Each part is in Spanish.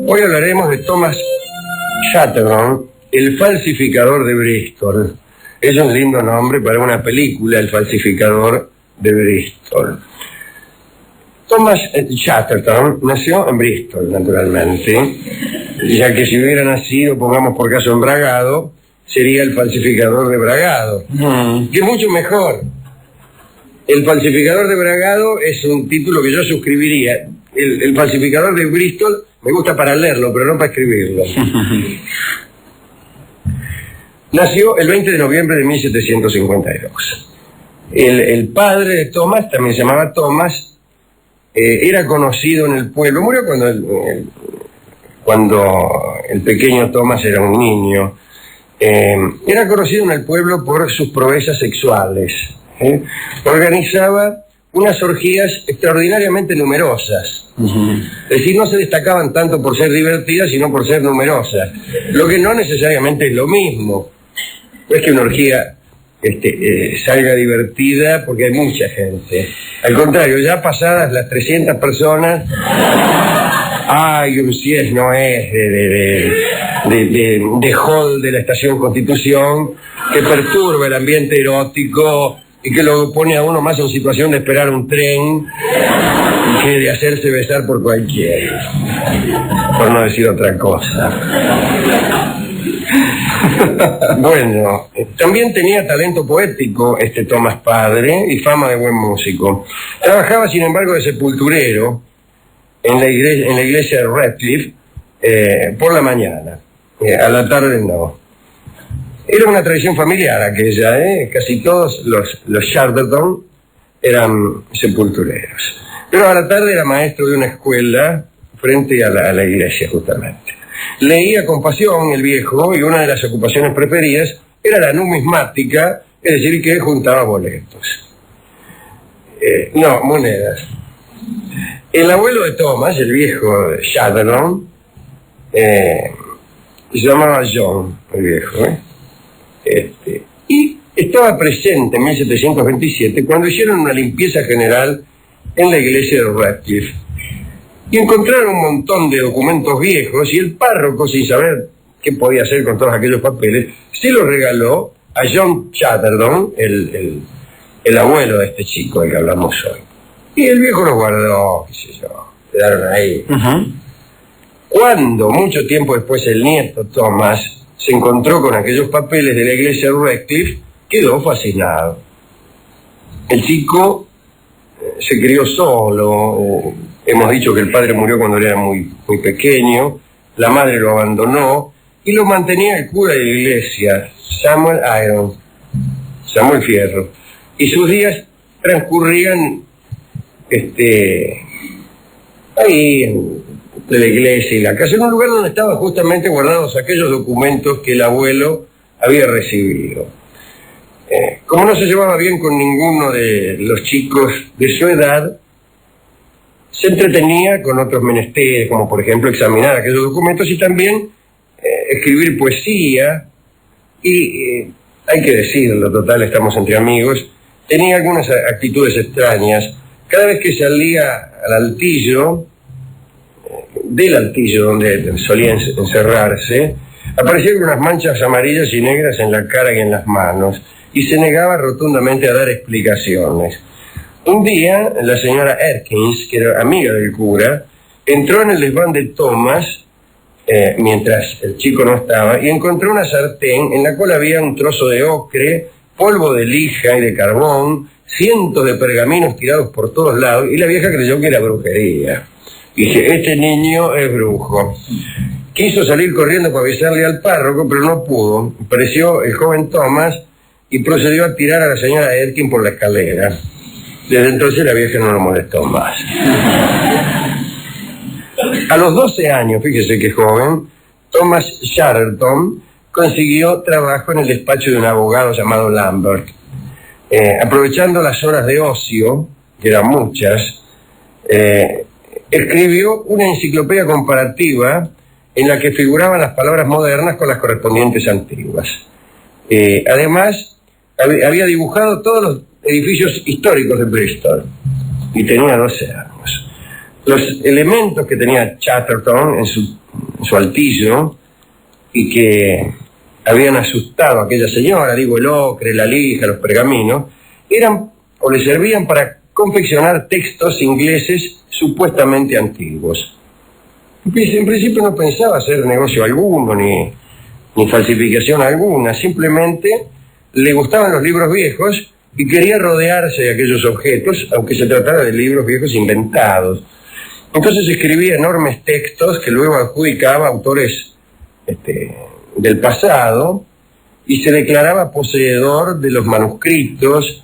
Hoy hablaremos de Thomas Chatterton, el falsificador de Bristol. Es un lindo nombre para una película, El falsificador de Bristol. Thomas Chatterton nació en Bristol, naturalmente, ya que si hubiera nacido, pongamos por caso, en Bragado, sería el falsificador de Bragado, que es mucho mejor. El falsificador de Bragado es un título que yo suscribiría. El falsificador de Bristol me gusta para leerlo, pero no para escribirlo. Nació el 20 de noviembre de 1752. El padre de Thomas, también se llamaba Thomas, era conocido en el pueblo. Murió cuando el pequeño Thomas era un niño. Era conocido en el pueblo por sus proezas sexuales. Organizaba unas orgías extraordinariamente numerosas. Es decir, no se destacaban tanto por ser divertidas, sino por ser numerosas. Lo que no necesariamente es lo mismo. No es que una orgía salga divertida porque hay mucha gente. Al contrario, ya pasadas las 300 personas, hay un sies no es de hall de la Estación Constitución que perturba el ambiente erótico y que lo pone a uno más en situación de esperar un tren que de hacerse besar por cualquiera, por no decir otra cosa. Bueno, también tenía talento poético Thomas padre y fama de buen músico. Trabajaba, sin embargo, de sepulturero en la iglesia de Radcliffe por la mañana, a la tarde no. Era una tradición familiar aquella, casi todos los Chatterton eran sepultureros. Pero a la tarde era maestro de una escuela frente a la iglesia, justamente. Leía con pasión el viejo y una de las ocupaciones preferidas era la numismática, es decir, que juntaba boletos. Monedas. El abuelo de Thomas, el viejo Chatterton, se llamaba John, el viejo, y estaba presente en 1727 cuando hicieron una limpieza general en la iglesia de Radcliffe. Y encontraron un montón de documentos viejos y el párroco, sin saber qué podía hacer con todos aquellos papeles, se los regaló a John Chatterton, el abuelo de este chico del que hablamos hoy. Y el viejo los guardó, qué sé yo, quedaron ahí. Cuando, mucho tiempo después, el nieto Thomas se encontró con aquellos papeles de la iglesia de Radcliffe, quedó fascinado. El chico se crió solo. Hemos dicho que el padre murió cuando era muy pequeño, la madre lo abandonó y lo mantenía el cura de la iglesia, Samuel Fierro. Y sus días transcurrían ahí de la iglesia y la casa, en un lugar donde estaban justamente guardados aquellos documentos que el abuelo había recibido. Como no se llevaba bien con ninguno de los chicos de su edad, se entretenía con otros menesteres, como por ejemplo examinar aquellos documentos y también escribir poesía. Y hay que decirlo, total, estamos entre amigos, tenía algunas actitudes extrañas. Cada vez que salía al altillo, del altillo donde solía encerrarse, aparecían unas manchas amarillas y negras en la cara y en las manos, y se negaba rotundamente a dar explicaciones. Un día, la señora Erkins, que era amiga del cura, entró en el desván de Thomas, mientras el chico no estaba, y encontró una sartén en la cual había un trozo de ocre, polvo de lija y de carbón, cientos de pergaminos tirados por todos lados, y la vieja creyó que era brujería. Y dice, este niño es brujo. Quiso salir corriendo para avisarle al párroco, pero no pudo. Apareció el joven Thomas y procedió a tirar a la señora Erkins por la escalera. Desde entonces la vieja no lo molestó más. A los 12 años, fíjese que joven, Thomas Chatterton consiguió trabajo en el despacho de un abogado llamado Lambert. Aprovechando las horas de ocio, que eran muchas, escribió una enciclopedia comparativa en la que figuraban las palabras modernas con las correspondientes antiguas. Además, había dibujado todos los edificios históricos de Bristol y tenía 12 años. los elementos que tenía Chatterton en su altillo y que habían asustado a aquella señora, digo, el ocre, la lija, los pergaminos, eran o le servían para confeccionar textos ingleses supuestamente antiguos. En principio no pensaba hacer negocio alguno, ni falsificación alguna, simplemente le gustaban los libros viejos y quería rodearse de aquellos objetos, aunque se tratara de libros viejos inventados. Entonces escribía enormes textos que luego adjudicaba a autores del pasado y se declaraba poseedor de los manuscritos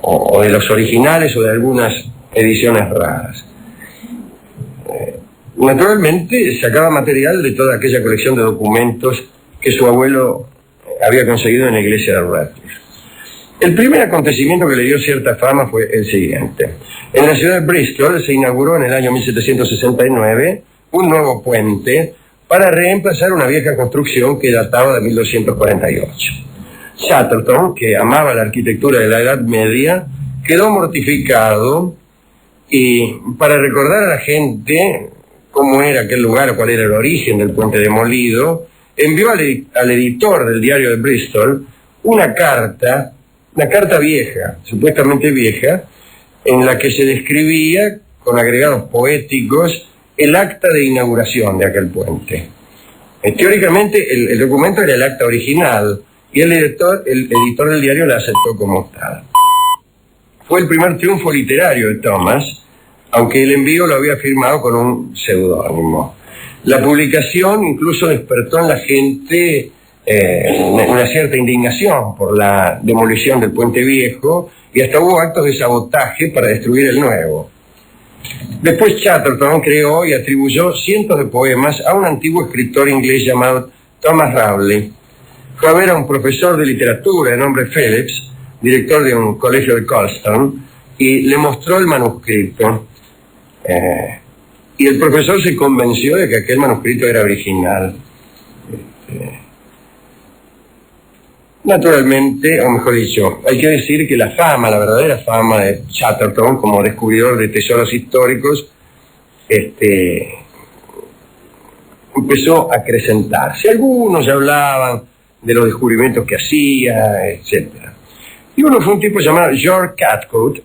o de los originales o de algunas ediciones raras. Naturalmente sacaba material de toda aquella colección de documentos que su abuelo había conseguido en la iglesia de Radcliffe. El primer acontecimiento que le dio cierta fama fue el siguiente. En la ciudad de Bristol se inauguró en el año 1769 un nuevo puente para reemplazar una vieja construcción que databa de 1248. Chatterton, que amaba la arquitectura de la Edad Media, quedó mortificado y, para recordar a la gente cómo era aquel lugar, cuál era el origen del puente demolido, envió al editor del diario de Bristol una carta vieja, supuestamente vieja, en la que se describía, con agregados poéticos, el acta de inauguración de aquel puente. Teóricamente el documento era el acta original y el editor del diario la aceptó como tal. Fue el primer triunfo literario de Thomas, aunque el envío lo había firmado con un seudónimo. La publicación incluso despertó en la gente una cierta indignación por la demolición del puente viejo y hasta hubo actos de sabotaje para destruir el nuevo. Después Chatterton creó y atribuyó cientos de poemas a un antiguo escritor inglés llamado Thomas Rowley. Fue a ver a un profesor de literatura de nombre Phillips, director de un colegio de Colston, y le mostró el manuscrito. Y el profesor se convenció de que aquel manuscrito era original. Naturalmente, o mejor dicho, hay que decir que la verdadera fama de Chatterton como descubridor de tesoros históricos, empezó a acrecentarse. Algunos hablaban de los descubrimientos que hacía, etc. Y uno fue un tipo llamado George Cathcart,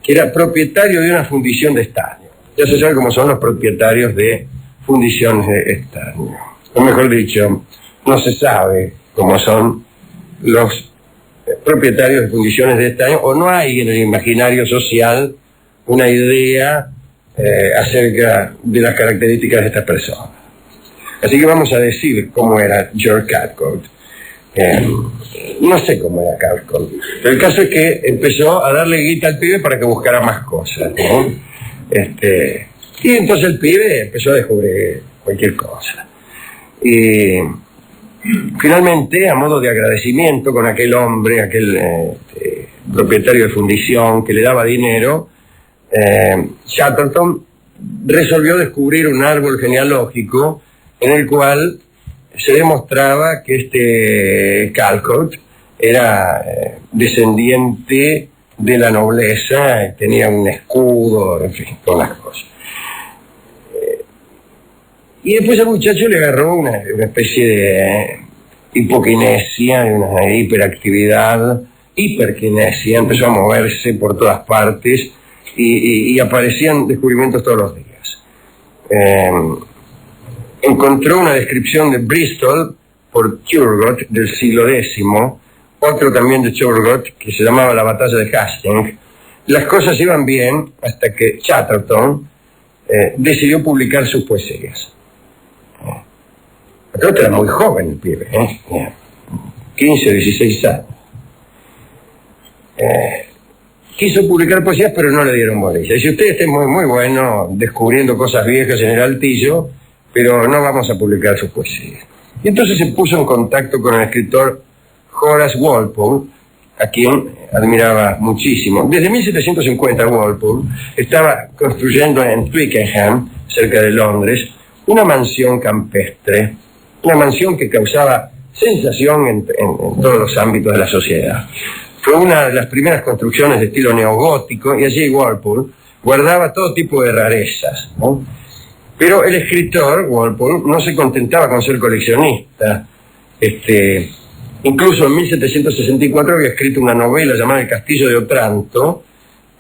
que era propietario de una fundición de estaño. Ya se sabe cómo son los propietarios de fundiciones de estaño. O mejor dicho, no se sabe cómo son los propietarios de fundiciones de estaño, o no hay en el imaginario social una idea acerca de las características de estas personas. Así que vamos a decir cómo era George Cathcart. No sé cómo era Cathcart, pero el caso es que empezó a darle guita al pibe para que buscara más cosas, ¿no? Y entonces el pibe empezó a descubrir cualquier cosa. Y finalmente, a modo de agradecimiento con aquel hombre, aquel propietario de fundición que le daba dinero, Chatterton resolvió descubrir un árbol genealógico en el cual se demostraba que este Cathcart era descendiente de la nobleza, tenía un escudo, en fin, todas las cosas. Y después al muchacho le agarró una especie de hipoquinesia, una hiperquinesia, empezó a moverse por todas partes y aparecían descubrimientos todos los días. Encontró una descripción de Bristol por Turgot del siglo X, otro también de Turgot que se llamaba la batalla de Hastings. Las cosas iban bien hasta que Chatterton decidió publicar sus poesías. Creo que era muy joven el pibe, 15 o 16 años. Quiso publicar poesías, pero no le dieron bolilla. Dice, usted es muy bueno descubriendo cosas viejas en el altillo, pero no vamos a publicar sus poesías. Y entonces se puso en contacto con el escritor Horace Walpole, a quien admiraba muchísimo. Desde 1750 Walpole estaba construyendo en Twickenham, cerca de Londres, una mansión campestre, una mansión que causaba sensación en todos los ámbitos de la sociedad. Fue una de las primeras construcciones de estilo neogótico y allí Walpole guardaba todo tipo de rarezas, ¿no? Pero el escritor, Walpole, no se contentaba con ser coleccionista. Incluso en 1764 había escrito una novela llamada El Castillo de Otranto,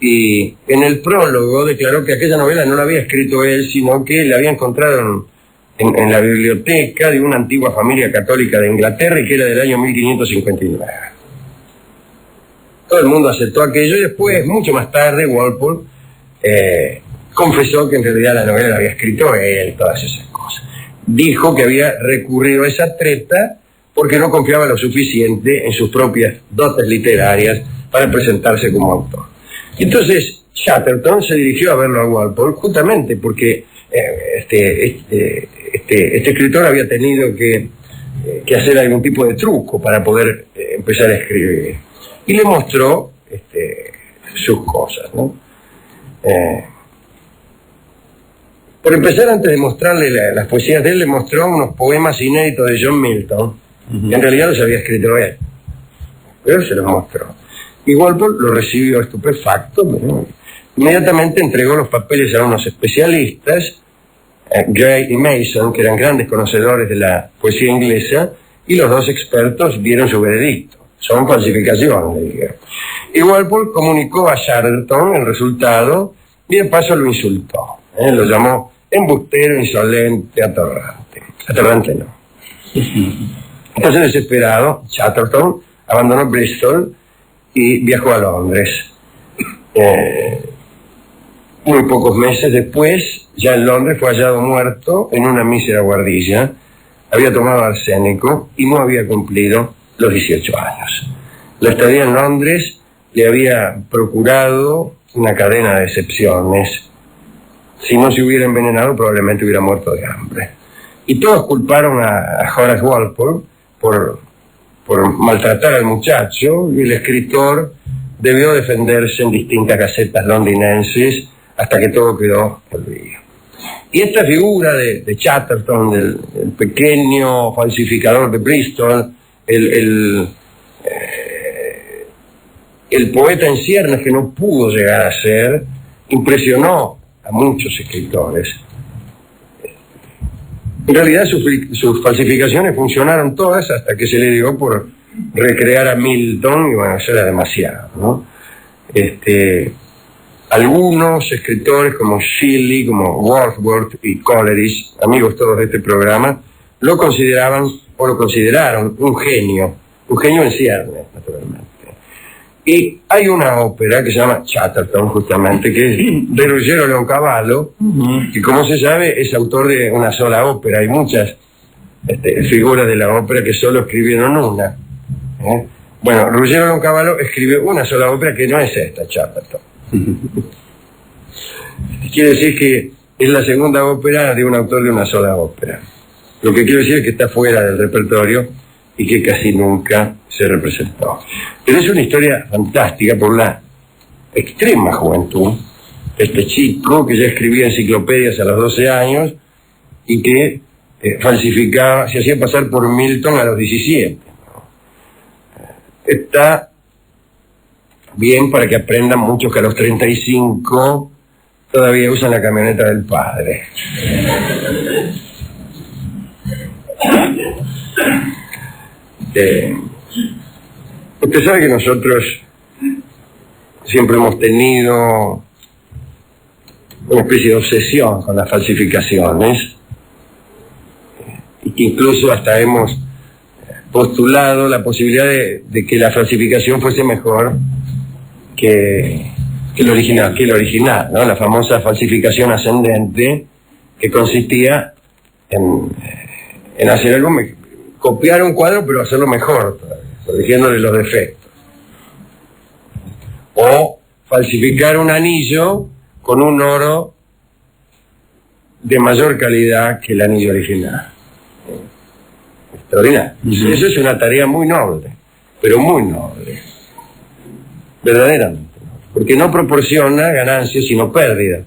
y en el prólogo declaró que aquella novela no la había escrito él, sino que la había encontrado en la biblioteca de una antigua familia católica de Inglaterra y que era del año 1559. Todo el mundo aceptó aquello y después, mucho más tarde, Walpole confesó que en realidad la novela la había escrito él, todas esas cosas. Dijo que había recurrido a esa treta porque no confiaba lo suficiente en sus propias dotes literarias para presentarse como autor. Y entonces Chatterton se dirigió a verlo a Walpole justamente porque este escritor había tenido que hacer algún tipo de truco para poder empezar a escribir. Y le mostró sus cosas, ¿no? Por empezar, antes de mostrarle las poesías de él, le mostró unos poemas inéditos de John Milton, que en realidad los había escrito él, pero se los mostró. Y Walpole lo recibió estupefacto, pero inmediatamente entregó los papeles a unos especialistas, Gray y Mason, que eran grandes conocedores de la poesía inglesa, y los dos expertos dieron su veredicto. Son falsificaciones, le dijeron. Y Walpole comunicó a Chatterton el resultado y de paso lo insultó. Lo llamó embustero, insolente, atorrante. Atorrante no. Entonces, desesperado, Chatterton abandonó Bristol y viajó a Londres. Muy pocos meses después, ya en Londres, fue hallado muerto en una mísera guardilla. Había tomado arsénico y no había cumplido los 18 años. La estadía en Londres le había procurado una cadena de decepciones. Si no se hubiera envenenado, probablemente hubiera muerto de hambre. Y todos culparon a Horace Walpole por maltratar al muchacho, y el escritor debió defenderse en distintas gacetas londinenses hasta que todo quedó perdido. Y esta figura de Chatterton, del pequeño falsificador de Bristol, el poeta en ciernes que no pudo llegar a ser, impresionó a muchos escritores. En realidad sus falsificaciones funcionaron todas hasta que se le dio por recrear a Milton, y bueno, eso era demasiado, ¿no? Algunos escritores como Shelley, como Wordsworth y Coleridge, amigos todos de este programa, lo consideraban o lo consideraron un genio en ciernes, naturalmente. Y hay una ópera que se llama Chatterton, justamente, que es de Ruggero Leoncavallo, que, como se sabe, es autor de una sola ópera. Hay muchas figuras de la ópera que solo escribieron una. Bueno, Ruggero Leoncavallo escribió una sola ópera que no es esta, Chatterton. Quiere decir que es la segunda ópera de un autor de una sola ópera. Lo que quiero decir es que está fuera del repertorio y que casi nunca se representó. Pero es una historia fantástica por la extrema juventud. Este chico que ya escribía enciclopedias a los 12 años y que falsificaba, se hacía pasar por Milton a los 17. Está bien para que aprendan muchos que a los 35 todavía usan la camioneta del padre. Usted sabe que nosotros siempre hemos tenido una especie de obsesión con las falsificaciones, y que incluso hasta hemos postulado la posibilidad de que la falsificación fuese mejor que el original, ¿no? La famosa falsificación ascendente, que consistía en hacer algo, copiar un cuadro pero hacerlo mejor todavía, corrigiéndole los defectos. O falsificar un anillo con un oro de mayor calidad que el anillo original. Extraordinario. Eso es una tarea muy noble, pero muy noble. Verdaderamente. Porque no proporciona ganancias, sino pérdidas.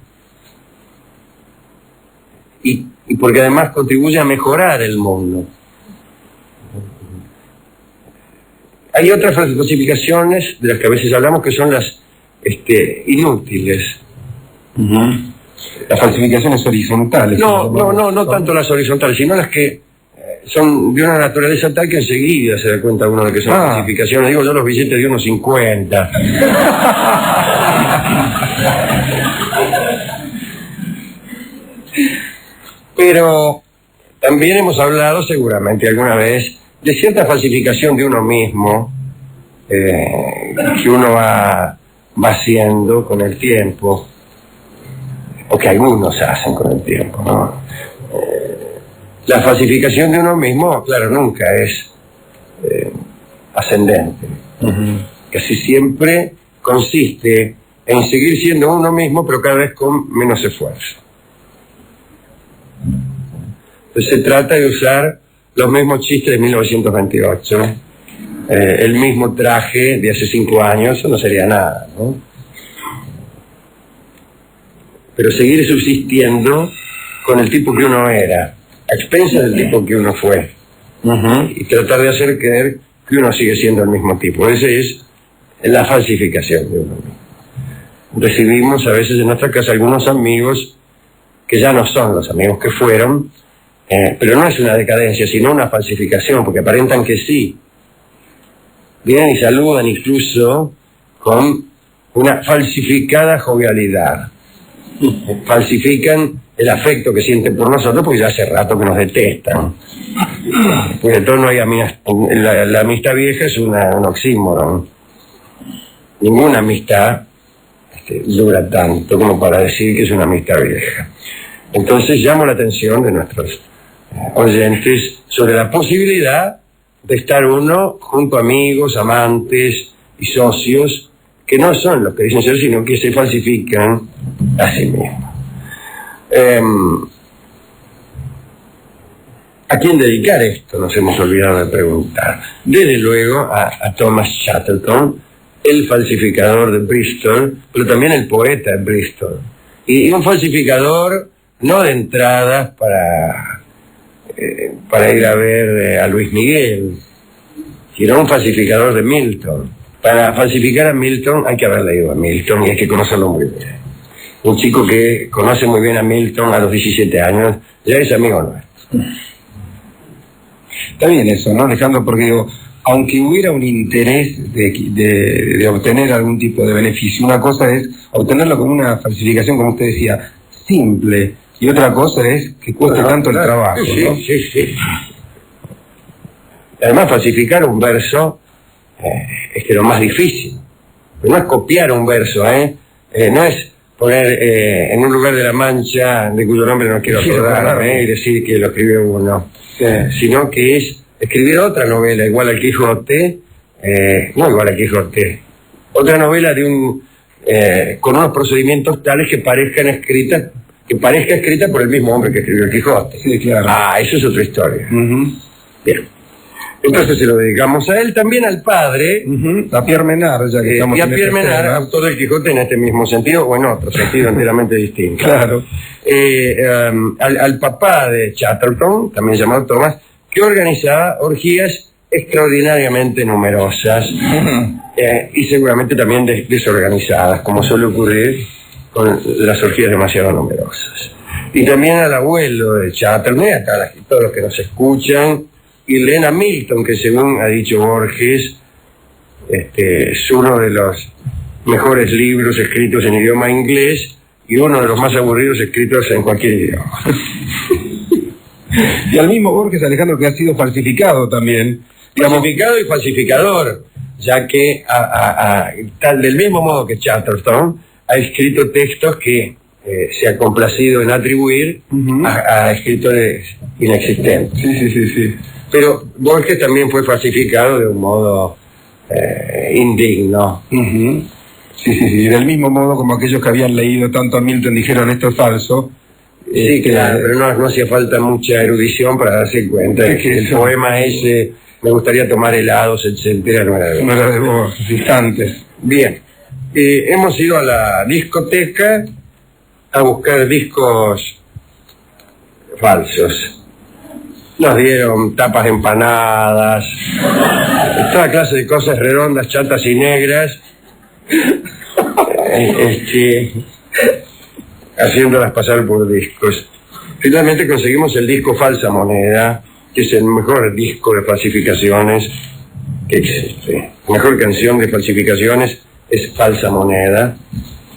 Y porque además contribuye a mejorar el mundo. Hay otras falsificaciones de las que a veces hablamos que son las inútiles. Las falsificaciones horizontales. No tanto las horizontales, sino las que son de una naturaleza tal que enseguida se da cuenta uno de que son falsificaciones. Digo yo los billetes de unos 50. Pero también hemos hablado seguramente alguna vez de cierta falsificación de uno mismo que uno va haciendo con el tiempo, o que algunos hacen con el tiempo, ¿no? La falsificación de uno mismo, claro, nunca es ascendente. Casi siempre consiste en seguir siendo uno mismo, pero cada vez con menos esfuerzo. Entonces se trata de usar los mismos chistes de 1928, el mismo traje de hace 5 años, eso no sería nada, ¿no? Pero seguir subsistiendo con el tipo que uno era, a expensas del tipo que uno fue, y tratar de hacer creer que uno sigue siendo el mismo tipo. Esa es la falsificación de uno mismo. Recibimos a veces en nuestra casa algunos amigos que ya no son los amigos que fueron, pero no es una decadencia, sino una falsificación, porque aparentan que sí. Vienen y saludan incluso con una falsificada jovialidad. Falsifican el afecto que sienten por nosotros porque ya hace rato que nos detestan. Pues de todo no hay la amistad vieja es un oxímoron. Ninguna amistad dura tanto como para decir que es una amistad vieja. Entonces llamo la atención de nuestros oyentes sobre la posibilidad de estar uno junto a amigos, amantes y socios que no son los que dicen ser, sino que se falsifican a sí mismos. ¿A quién dedicar esto? Nos hemos olvidado de preguntar. Desde luego a Thomas Chatterton, el falsificador de Bristol, pero también el poeta de Bristol. Y un falsificador no de entradas para ir a ver a Luis Miguel, sino un falsificador de Milton. Para falsificar a Milton hay que haber leído a Milton y hay que conocerlo muy bien. Un chico que conoce muy bien a Milton a los 17 años ya es amigo nuestro. Está bien eso, ¿no, Alejandro? Porque digo, aunque hubiera un interés de obtener algún tipo de beneficio, una cosa es obtenerlo con una falsificación, como usted decía, simple, y otra cosa es que cueste tanto el trabajo, ¿no? Sí. Además, falsificar un verso es que lo más difícil. No es copiar un verso, no es poner en un lugar de la Mancha, de cuyo nombre no quiero acordarme, y decir que lo escribió uno, sino que es escribir otra novela igual al Quijote, no igual al Quijote, otra novela con unos procedimientos tales que parezca escrita por el mismo hombre que escribió el Quijote. Sí, claro. Eso es otra historia. Bien. Entonces se lo dedicamos a él, también al padre, a Pierre Menard, ya que estamos y a Pierre Menard, autor del Quijote en este mismo sentido, o en otro sentido enteramente distinto. Claro. Al papá de Chatterton, también llamado Thomas, que organizaba orgías extraordinariamente numerosas y seguramente también desorganizadas, como suele ocurrir con las orgías demasiado numerosas. Y también al abuelo de Chatterton, y acá todos los que nos escuchan, y leen a Milton, que según ha dicho Borges, es uno de los mejores libros escritos en idioma inglés y uno de los más aburridos escritos en cualquier idioma. Y al mismo Borges, Alejandro, que ha sido falsificado también. Falsificado y falsificador, ya que tal del mismo modo que Chatterton ha escrito textos que se ha complacido en atribuir a escritores inexistentes. Sí. Pero Borges también fue falsificado de un modo indigno. Sí, del mismo modo como aquellos que habían leído tanto a Milton dijeron esto es falso. Sí, claro, pero no hacía falta mucha erudición para darse cuenta de que el poema ese, me gustaría tomar helados, etcétera, no era de Borges, instantes. Bien, hemos ido a la discoteca a buscar discos falsos. Nos dieron tapas de empanadas, toda clase de cosas redondas, chatas y negras. haciéndolas pasar por discos. Finalmente conseguimos el disco Falsa Moneda, que es el mejor disco de falsificaciones que existe. La mejor canción de falsificaciones es Falsa Moneda,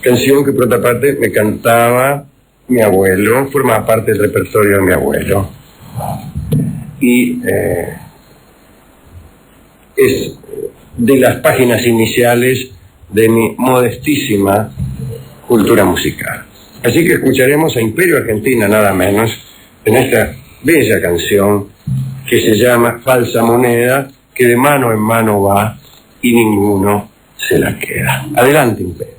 canción que por otra parte me cantaba mi abuelo, formaba parte del repertorio de mi abuelo. Y es de las páginas iniciales de mi modestísima cultura musical. Así que escucharemos a Imperio Argentina, nada menos, en esta bella canción que se llama Falsa Moneda, que de mano en mano va y ninguno se la queda. Adelante, Imperio.